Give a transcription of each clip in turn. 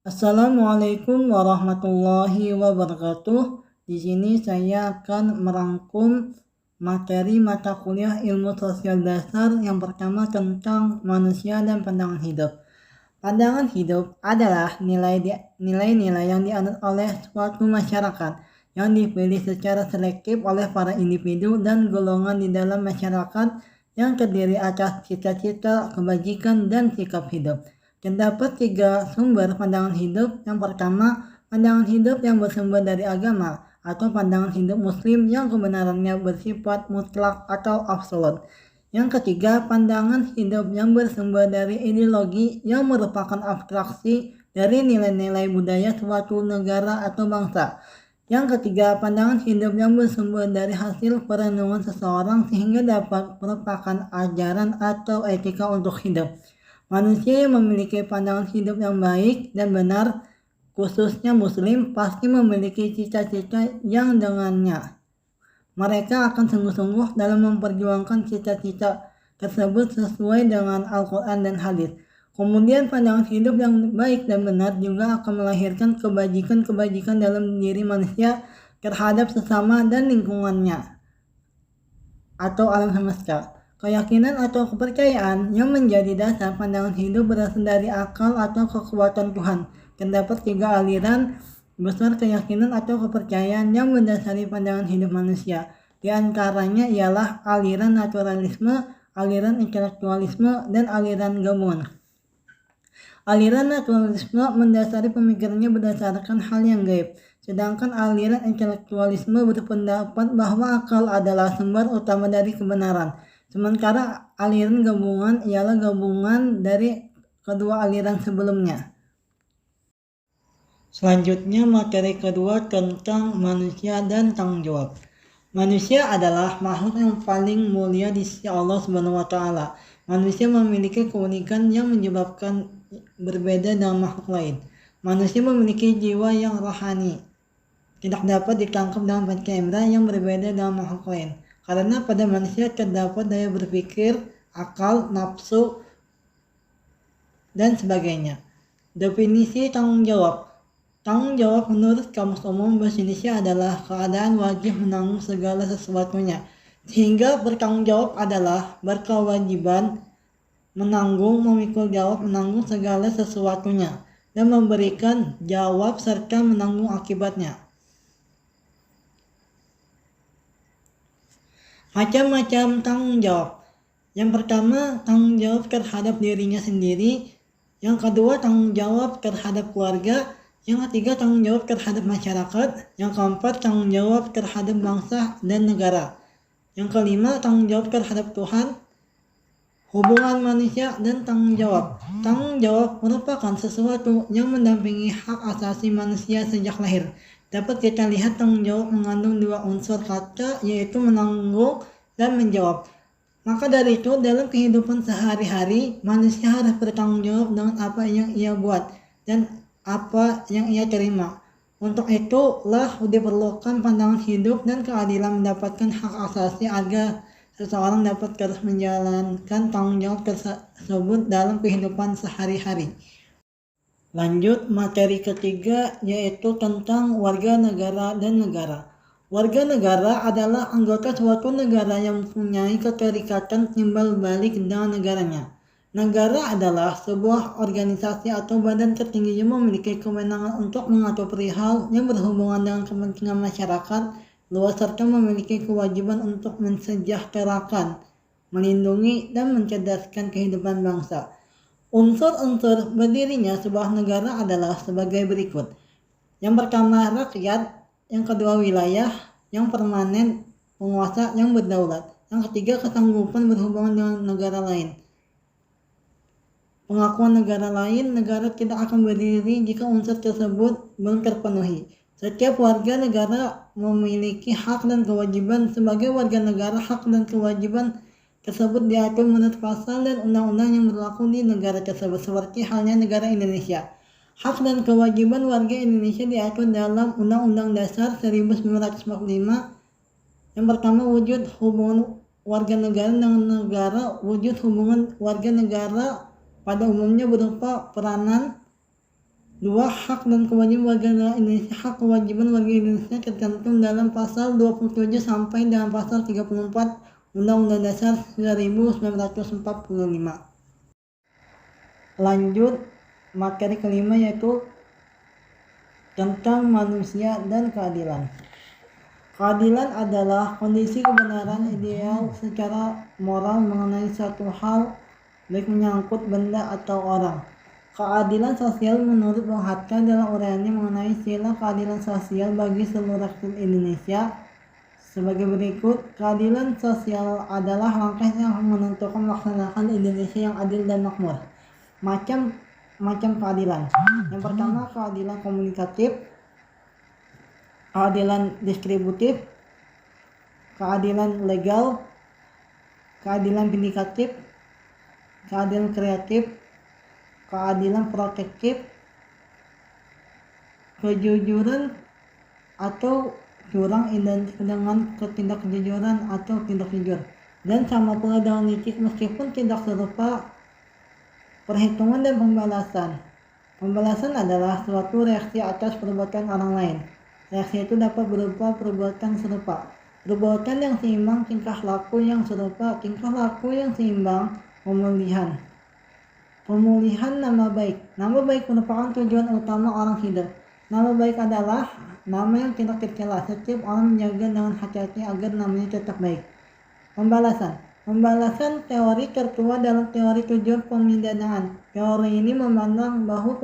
Assalamualaikum warahmatullahi wabarakatuh. Di sini saya akan merangkum materi mata kuliah ilmu sosial dasar yang pertama tentang manusia dan pandangan hidup. Pandangan hidup adalah nilai-nilai yang dianut oleh suatu masyarakat yang dipilih secara selektif oleh para individu dan golongan di dalam masyarakat yang terdiri atas cita-cita, kebajikan, dan sikap hidup. Terdapat 3 sumber pandangan hidup. Yang pertama, pandangan hidup yang bersumber dari agama atau pandangan hidup muslim yang kebenarannya bersifat mutlak atau absolut. Yang ketiga, pandangan hidup yang bersumber dari ideologi yang merupakan abstraksi dari nilai-nilai budaya suatu negara atau bangsa. Yang ketiga, pandangan hidup yang bersumber dari hasil perenungan seseorang sehingga dapat merupakan ajaran atau etika untuk hidup. Manusia yang memiliki pandangan hidup yang baik dan benar, khususnya muslim, pasti memiliki cita-cita yang dengannya mereka akan sungguh-sungguh dalam memperjuangkan cita-cita tersebut sesuai dengan Al-Quran dan hadis. Kemudian pandangan hidup yang baik dan benar juga akan melahirkan kebajikan-kebajikan dalam diri manusia terhadap sesama dan lingkungannya atau alam semesta. Keyakinan atau kepercayaan yang menjadi dasar pandangan hidup berasal dari akal atau kekuatan Tuhan. Terdapat 3 aliran besar keyakinan atau kepercayaan yang mendasari pandangan hidup manusia. Di antaranya ialah aliran naturalisme, aliran intelektualisme, dan aliran gabungan. Aliran naturalisme mendasari pemikirannya berdasarkan hal yang gaib, sedangkan aliran intelektualisme berpendapat bahwa akal adalah sumber utama dari kebenaran. Sementara aliran gabungan ialah gabungan dari kedua aliran sebelumnya. Selanjutnya materi kedua tentang manusia dan tanggung jawab. Manusia adalah makhluk yang paling mulia di sisi Allah Subhanahu wa taala. Manusia memiliki keunikan yang menyebabkan berbeda dengan makhluk lain. Manusia memiliki jiwa yang rohani, tidak dapat ditangkap dengan panca indera yang berbeda dengan makhluk lain. Karena pada manusia terdapat daya berpikir, akal, nafsu, dan sebagainya. Definisi tanggung jawab. Tanggung jawab menurut Kamus Umum Bahasa Indonesia adalah keadaan wajib menanggung segala sesuatunya. Sehingga bertanggung jawab adalah berkewajiban menanggung, memikul jawab, menanggung segala sesuatunya, dan memberikan jawab serta menanggung akibatnya. Macam-macam tanggung jawab. Yang pertama, tanggung jawab terhadap dirinya sendiri. Yang kedua, tanggung jawab terhadap keluarga. Yang ketiga, tanggung jawab terhadap masyarakat. Yang keempat, tanggung jawab terhadap bangsa dan negara. Yang kelima, tanggung jawab terhadap Tuhan, hubungan manusia, dan tanggung jawab. Tanggung jawab merupakan sesuatu yang mendampingi hak asasi manusia sejak lahir. Dapat kita lihat tanggung jawab mengandung 2 unsur kata, yaitu menanggung dan menjawab. Maka dari itu, dalam kehidupan sehari-hari, manusia harus bertanggung jawab dengan apa yang ia buat dan apa yang ia terima. Untuk itulah diperlukan pandangan hidup dan keadilan mendapatkan hak asasi agar seseorang dapat terus menjalankan tanggung jawab tersebut dalam kehidupan sehari-hari. Lanjut materi ketiga, yaitu tentang warga negara dan negara. Warga negara adalah anggota suatu negara yang mempunyai keterikatan timbal balik dengan negaranya. Negara adalah sebuah organisasi atau badan tertinggi yang memiliki kewenangan untuk mengatur perihal yang berhubungan dengan kepentingan masyarakat luas serta memiliki kewajiban untuk mensejahterakan, melindungi, dan mencerdaskan kehidupan bangsa. Unsur-unsur berdirinya sebuah negara adalah sebagai berikut. Yang pertama, rakyat. Yang kedua, wilayah. Yang permanen, penguasa yang berdaulat. Yang ketiga, kesanggupan berhubungan dengan negara lain. Pengakuan negara lain, negara tidak akan berdiri jika unsur tersebut belum terpenuhi. Setiap warga negara memiliki hak dan kewajiban. Sebagai warga negara, hak dan kewajiban tersebut diatur menurut pasal dan undang-undang yang berlaku di negara tersebut, seperti halnya negara Indonesia. Hak dan kewajiban warga Indonesia diatur dalam Undang-Undang Dasar 1945. Yang pertama, wujud hubungan warga negara dengan negara. Wujud hubungan warga negara pada umumnya berupa peranan Dua, hak dan kewajiban warga negara Indonesia. Hak kewajiban warga Indonesia tercantum dalam pasal 27 sampai dalam pasal 34 Undang-Undang Dasar 1945. Lanjut materi kelima yaitu tentang manusia dan keadilan. Keadilan adalah kondisi kebenaran ideal secara moral mengenai suatu hal, baik menyangkut benda atau orang. Keadilan sosial menurut Bung Hatta dalam uraiannya mengenai sila keadilan sosial bagi seluruh rakyat Indonesia sebagai berikut. Keadilan sosial adalah langkah yang menentukan melaksanakan Indonesia yang adil dan makmur. Macam keadilan. Yang pertama, keadilan komunikatif, keadilan distributif, keadilan legal, keadilan vindikatif, keadilan kreatif, keadilan protektif, kejujuran atau curang identik dengan ketidakjujuran atau tidak jujur. Dan sama pula dengan licik meskipun tidak serupa. Perhitungan dan pembalasan. Pembalasan adalah suatu reaksi atas perbuatan orang lain. Reaksi itu dapat berupa perbuatan serupa, perbuatan yang seimbang, tingkah laku yang serupa, tingkah laku yang seimbang, pemulihan nama baik. Nama baik merupakan tujuan utama orang hidup. Nama baik adalah nama yang tidak tercela. Setiap orang menjaga dengan hati-hati agar namanya tetap baik. Pembalasan teori tertua dalam teori tujuan pemidanaan. Teori ini memandang bahwa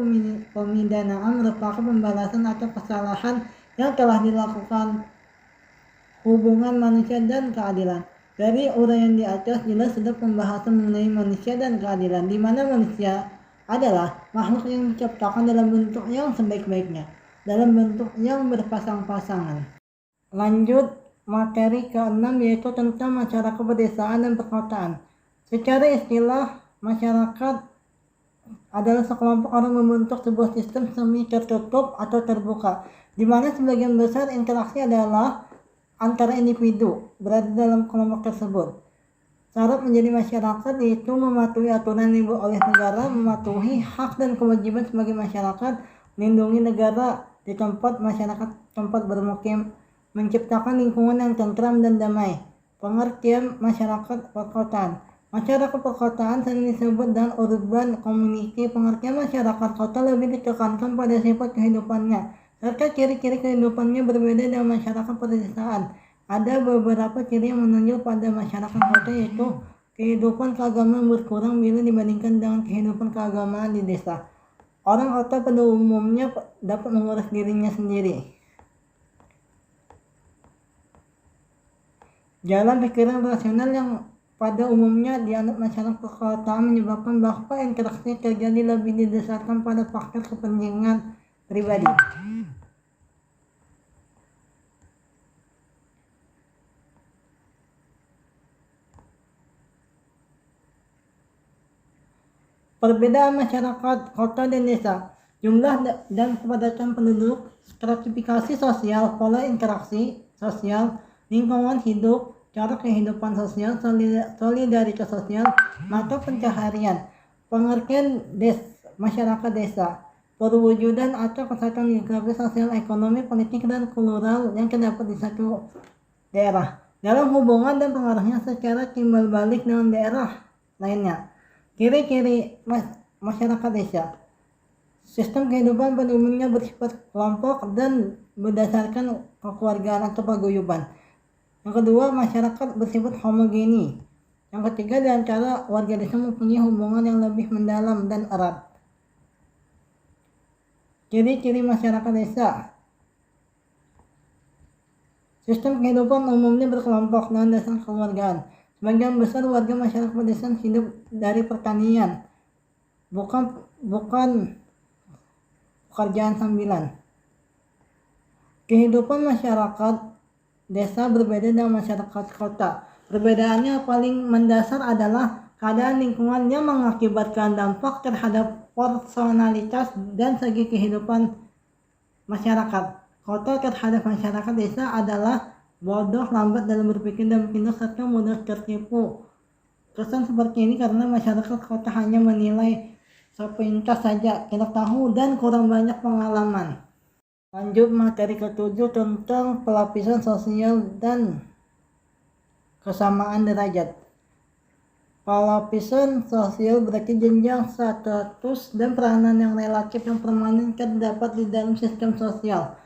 pemidanaan merupakan pembalasan atas kesalahan yang telah dilakukan hubungan manusia dan keadilan. Dari uraian di atas jelas sudah pembahasan mengenai manusia dan keadilan, di mana manusia adalah makhluk yang diciptakan dalam bentuk yang sebaik-baiknya, dalam bentuk yang berpasang-pasangan. Lanjut materi ke-6 yaitu tentang masyarakat pedesaan dan perkotaan. Secara istilah, masyarakat adalah sekelompok orang membentuk sebuah sistem semi tertutup atau terbuka, di mana sebagian besar interaksi adalah antara individu berada dalam kelompok tersebut. Syarat menjadi masyarakat yaitu mematuhi aturan yang dibuat oleh negara, mematuhi hak dan kewajiban sebagai masyarakat, melindungi negara di tempat masyarakat tempat bermukim, menciptakan lingkungan yang tentram dan damai. Pengertian masyarakat perkotaan. Masyarakat perkotaan sering disebut dengan urban community. Pengertian masyarakat kota lebih ditekankan pada sifat kehidupannya, serta ciri-ciri kehidupannya berbeda dengan masyarakat pedesaan. Ada beberapa ciri yang menunjuk pada masyarakat kota yaitu kehidupan keagamaan berkurang bila dibandingkan dengan kehidupan keagamaan di desa. Orang kota pada umumnya dapat mengurus dirinya sendiri. Jalan pikiran rasional yang pada umumnya dianut masyarakat perkotaan menyebabkan bahwa interaksi terjadi lebih didasarkan pada faktor kepentingan pribadi. Perbedaan masyarakat kota dan desa. Jumlah dan kepadatan penduduk, stratifikasi sosial, pola interaksi sosial, lingkungan hidup, cara kehidupan sosial, solidaritas sosial, mata pencaharian. Pengertian masyarakat desa, perwujudan atau kesatuan geografis, sosial, ekonomi, politik, dan kultural yang terdapat di satu daerah dalam hubungan dan pengaruhnya secara timbal balik dengan daerah lainnya. Ciri-ciri masyarakat desa. Sistem kehidupan pada umumnya bersifat kelompok dan berdasarkan kekeluargaan atau paguyuban. Yang kedua, masyarakat bersifat homogeni. Yang ketiga, di antara warga desa mempunyai hubungan yang lebih mendalam dan erat. Ciri-ciri masyarakat desa. Sistem kehidupan umumnya berkelompok dengan dasar kekeluargaan. Sebagian besar warga masyarakat pedesaan hidup dari pertanian, bukan pekerjaan sambilan. Kehidupan masyarakat desa berbeda dengan masyarakat kota. Perbedaannya paling mendasar adalah keadaan lingkungan yang mengakibatkan dampak terhadap personalitas dan segi kehidupan masyarakat. Kota terhadap masyarakat desa adalah bodoh, lambat dalam berpikir dan bertindak, serta mudah tertipu. Kesan seperti ini karena masyarakat kota hanya menilai sepintas saja kita tahu dan kurang banyak pengalaman. Lanjut materi ketujuh tentang pelapisan sosial dan kesamaan derajat. Pelapisan sosial berarti jenjang status dan peranan yang relatif yang permanen terdapat di dalam sistem sosial.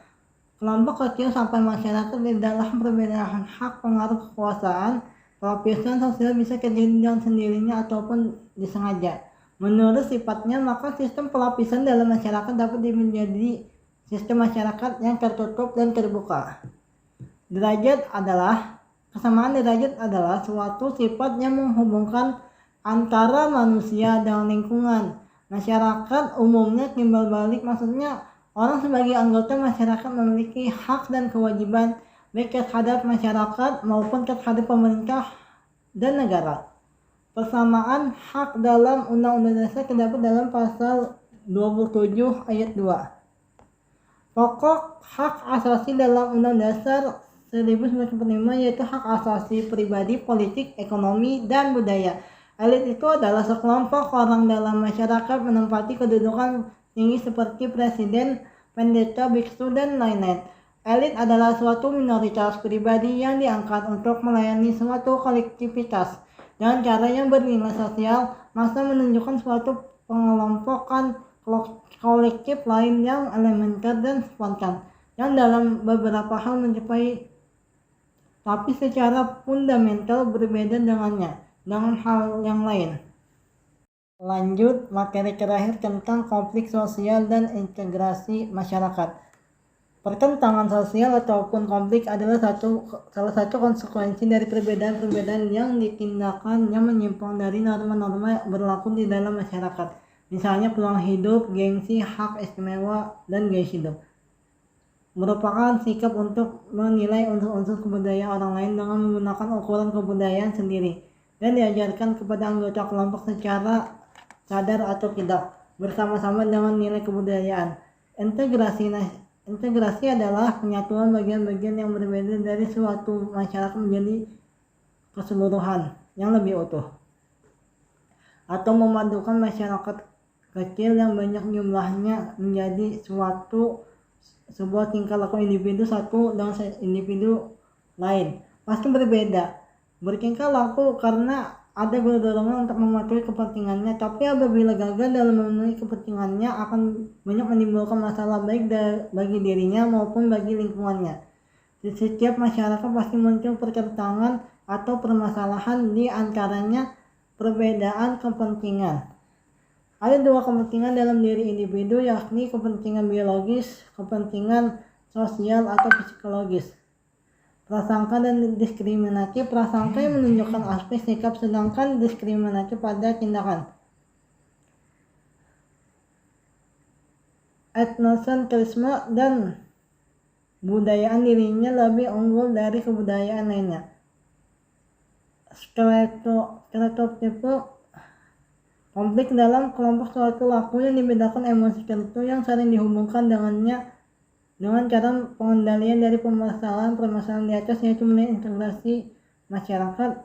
Kelompok kecil sampai masyarakat di dalam perbedaan hak pengaruh kekuasaan. Pelapisan sosial bisa terjadi dengan sendirinya ataupun disengaja. Menurut sifatnya, maka sistem pelapisan dalam masyarakat dapat menjadi sistem masyarakat yang tertutup dan terbuka. Kesamaan derajat adalah suatu sifat yang menghubungkan antara manusia dan lingkungan. Masyarakat umumnya timbal balik, maksudnya orang sebagai anggota masyarakat memiliki hak dan kewajiban baik terhadap masyarakat maupun terhadap pemerintah dan negara. Persamaan hak dalam Undang-Undang Dasar terdapat dalam pasal 27 ayat 2. Pokok hak asasi dalam Undang-Undang Dasar 1945 yaitu hak asasi pribadi, politik, ekonomi, dan budaya. Elit itu adalah sekelompok orang dalam masyarakat menempati kedudukan tinggi seperti presiden, pendeta, biksu, dan lain-lain. Elit adalah suatu minoritas pribadi yang diangkat untuk melayani suatu kolektivitas dengan cara yang bernilai sosial. Masa menunjukkan suatu pengelompokan kolektif lain yang elementer dan spontan, yang dalam beberapa hal mencapai tapi secara fundamental berbeda dengannya dengan hal yang lain. Lanjut materi terakhir tentang konflik sosial dan integrasi masyarakat. Pertentangan sosial ataupun konflik adalah salah satu konsekuensi dari perbedaan-perbedaan yang ditindakan yang menyimpang dari norma-norma berlaku di dalam masyarakat. Misalnya peluang hidup, gengsi, hak istimewa, dan gaya hidup. Merupakan sikap untuk menilai unsur-unsur kebudayaan orang lain dengan menggunakan ukuran kebudayaan sendiri dan diajarkan kepada anggota kelompok secara sadar atau tidak bersama-sama dengan nilai kebudayaan. Integrasi adalah penyatuan bagian-bagian yang berbeda dari suatu masyarakat menjadi keseluruhan yang lebih utuh, atau memadukan masyarakat kecil yang banyak jumlahnya menjadi sebuah tingkah laku individu satu dengan individu lain. Pasti berbeda bertingkah laku karena ada dorongan untuk mematuhi kepentingannya, tapi apabila gagal dalam memenuhi kepentingannya akan banyak menimbulkan masalah baik bagi dirinya maupun bagi lingkungannya. Di setiap masyarakat pasti muncul pertentangan atau permasalahan, di antaranya perbedaan kepentingan. Ada dua kepentingan dalam diri individu, yakni kepentingan biologis, kepentingan sosial atau psikologis. Prasangka dan diskriminasi. Prasangka yang menunjukkan aspek sikap, sedangkan diskriminasi pada tindakan. Etnosentrisme dan budayaan dirinya lebih unggul dari kebudayaan lainnya. Stereotipe. Konflik dalam kelompok suatu laku yang dibedakan emosi tertentu yang sering dihubungkan dengannya dengan cara pengendalian dari permasalahan di atas, yaitu menilai integrasi masyarakat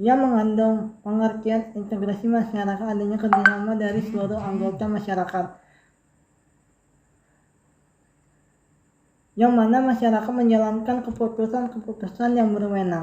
yang mengandung pengertian integrasi masyarakat adanya kerjasama dari seluruh anggota masyarakat, yang mana masyarakat menjalankan keputusan yang berwenang.